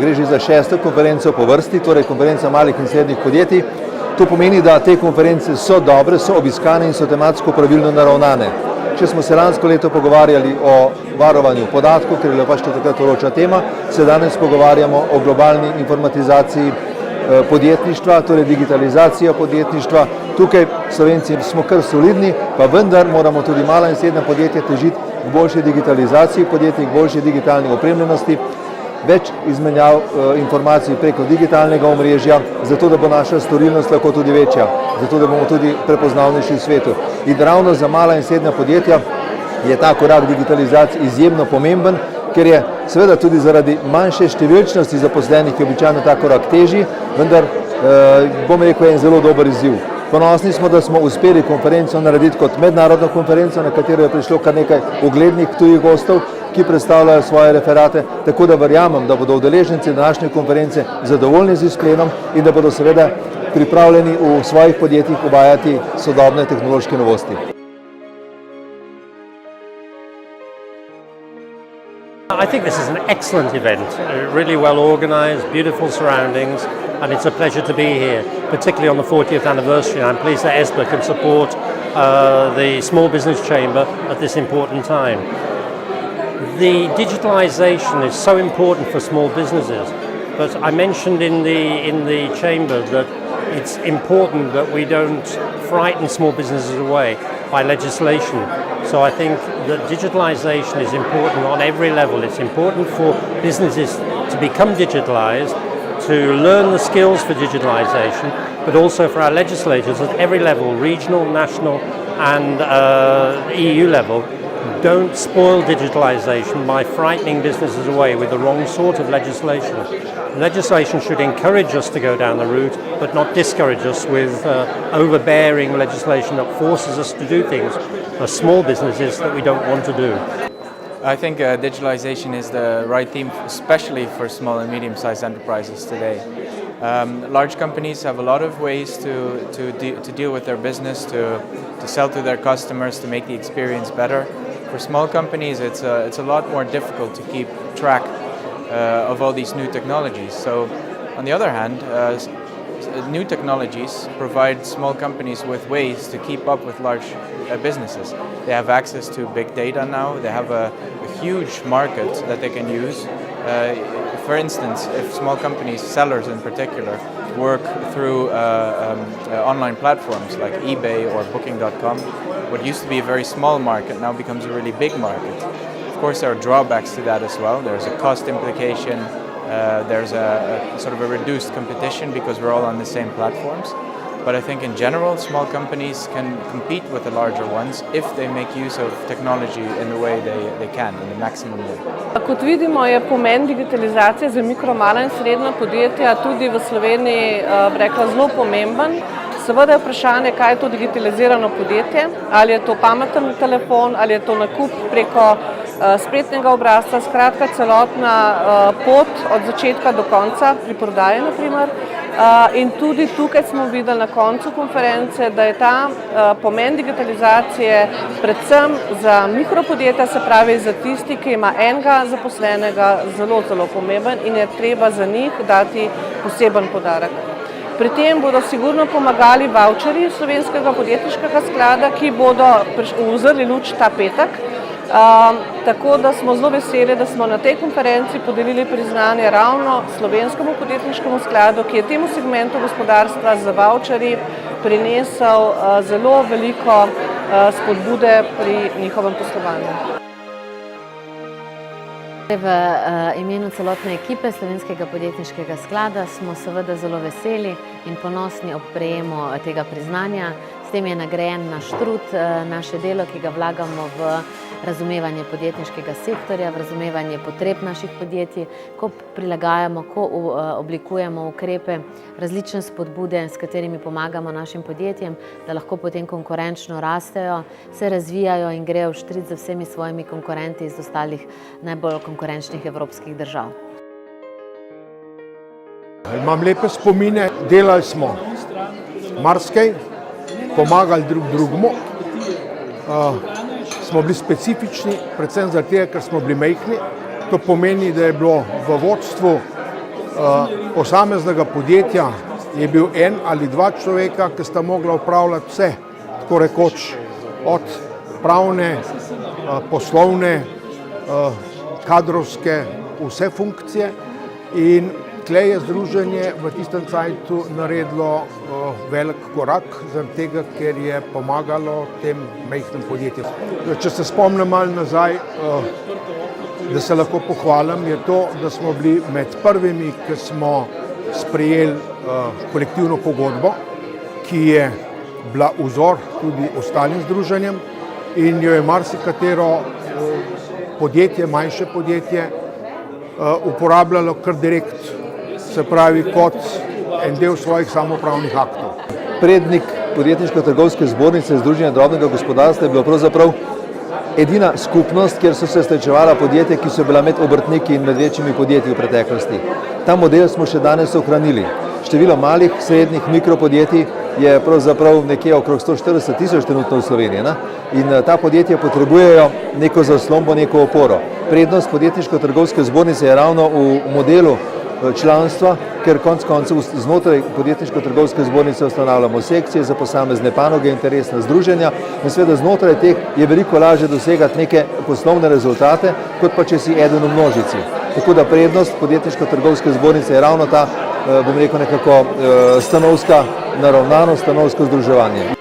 gre že za 6. konferenco po vrsti, torej konferenca malih in srednjih podjetij. To pomeni, da te konference so dobre, so obiskane in so tematsko pravilno naravnane. Če smo se lansko leto pogovarjali o varovanju podatkov, ker je pač to takrat vroča tema, se danes pogovarjamo o globalni informatizaciji podjetništva, torej digitalizacija podjetništva. Tukaj Slovenci smo kar solidni, pa vendar moramo tudi mala in srednja podjetja težiti k boljši digitalizaciji podjetij, k boljši digitalni opremljenosti, več izmenjav informacij preko digitalnega omrežja, zato da bo naša storilnost lahko tudi večja, zato da bomo tudi prepoznavnejši v svetu. In ravno za mala in srednja podjetja je ta korak digitalizacije izjemno pomemben, ker je seveda tudi zaradi manjše številčnosti zaposlenih, ki je običajno ta korak težji, vendar bom rekel, je en zelo dober izziv. Ponosni smo, da smo uspeli konferenco narediti kot mednarodno konferenco, na katero je prišlo kar nekaj uglednih tujih gostov, ki predstavljajo svoje referate, tako da verjamem, da bodo udeleženci današnje konference zadovoljni z izplenom in da bodo seveda pripravljeni v svojih podjetjih uvajati sodobne tehnološke novosti. I think this is an excellent event, really well organised, beautiful surroundings, and it's a pleasure to be here, particularly on the 40th anniversary. I'm pleased that ESPA can support the Small Business Chamber at this important time. The digitalisation is so important for small businesses, but I mentioned in the chamber that it's important that we don't frighten small businesses away by legislation. So I think that digitalisation is important on every level. It's important for businesses to become digitalised, to learn the skills for digitalisation, but also for our legislators at every level, regional, national and EU level, don't spoil digitalisation by frightening businesses away with the wrong sort of legislation. Legislation should encourage us to go down the route, but not discourage us with overbearing legislation that forces us to do things as small businesses that we don't want to do. I think digitalization is the right theme, especially for small and medium-sized enterprises today. Large companies have a lot of ways to deal with their business, to sell to their customers, to make the experience better. For small companies, it's a lot more difficult to keep track of all these new technologies. So, on the other hand, new technologies provide small companies with ways to keep up with large businesses. They have access to big data now. They have a huge market that they can use. For instance, if small companies, sellers in particular, work through online platforms like eBay or Booking.com, what used to be a very small market now becomes a really big market. Of course, there are drawbacks to that as well. There's a cost implication. There's a sort of a reduced competition because we're all on the same platforms. But I think in general, small companies can compete with the larger ones if they make use of technology in the way they can, in the maximum way. Kot vidimo, je pomen digitalizacije za mikro, mala in srednja podjetja tudi v Sloveniji rekla zelo pomemben. Seveda je vprašanje, kaj je to digitalizirano podjetje, ali je to pameten telefon, ali je to nakup preko spletnega obrazca, skratka celotna pot od začetka do konca pri prodaji na primer. In tudi tukaj smo videli na koncu konference, da je ta pomen digitalizacije predvsem za mikropodjetja, se pravi za tisti, ki ima enega zaposlenega, zelo, zelo pomemben in je treba za njih dati poseben poudarek. Pri tem bodo sigurno pomagali vavčerji Slovenskega podjetniškega sklada, ki bodo uzrli luč ta petek. Tako da smo zelo veseli, da smo na tej konferenci podelili priznanje ravno Slovenskemu podjetniškemu skladu, ki je temu segmentu gospodarstva z vavčerji prinesel zelo veliko spodbude pri njihovem poslovanju. V imenu celotne ekipe Slovenskega podjetniškega sklada smo seveda zelo veseli in ponosni ob prejemu tega priznanja. S tem je nagrajen naš trud, naše delo, ki ga vlagamo v razumevanje podjetniškega sektorja, v razumevanje potreb naših podjetij, ko prilagajamo, ko oblikujemo ukrepe, različne spodbude, s katerimi pomagamo našim podjetjem, da lahko potem konkurenčno rastejo, se razvijajo in grejo vštric z vsemi svojimi konkurenti iz ostalih najbolj konkurenčnih evropskih držav. Imam lepe spomine, delali smo marsikaj, pomagali drug drugemu, smo bili specifični, predvsem zato, ker smo bili majhni. To pomeni, da je bilo v vodstvu posameznega podjetja je bil en ali dva človeka, ki sta mogla upravljati vse, tako rekoč od pravne, poslovne, kadrovske, vse funkcije, in tlej je združenje v tistem cajtu naredilo velik korak, zaradi tega, ker je pomagalo tem majhnim podjetjem. Če se spomnim malo nazaj, da se lahko pohvalim, je to, da smo bili med prvimi, ki smo sprejeli kolektivno pogodbo, ki je bila vzor tudi ostalim združenjem in jo je marsikatero podjetje, manjše podjetje, uporabljalo kar direkt, se pravi kot en del svojih samoupravnih aktov. Prednik podjetniško-trgovske zbornice Združenja drobnega gospodarstva je bilo pravzaprav edina skupnost, kjer so se srečevala podjetja, ki so bila med obrtniki in med večjimi podjetji v preteklosti. Ta model smo še danes ohranili. Število malih, srednjih, mikropodjetij je pravzaprav nekje okrog 140 tisoč trenutno v Sloveniji, ne? In ta podjetja potrebujejo neko zaslombo, neko oporo. Prednost podjetniško-trgovske zbornice je ravno v modelu članstva, ker konec koncev znotraj podjetniško-trgovske zbornice ustanavljamo sekcije za posamezne panoge, interesna združenja in seveda znotraj teh je veliko lažje dosegati neke poslovne rezultate, kot pa če si eden v množici. Tako da prednost podjetniško-trgovske zbornice je ravno ta, bom rekel, nekako stanovska naravnanost, stanovsko združevanje.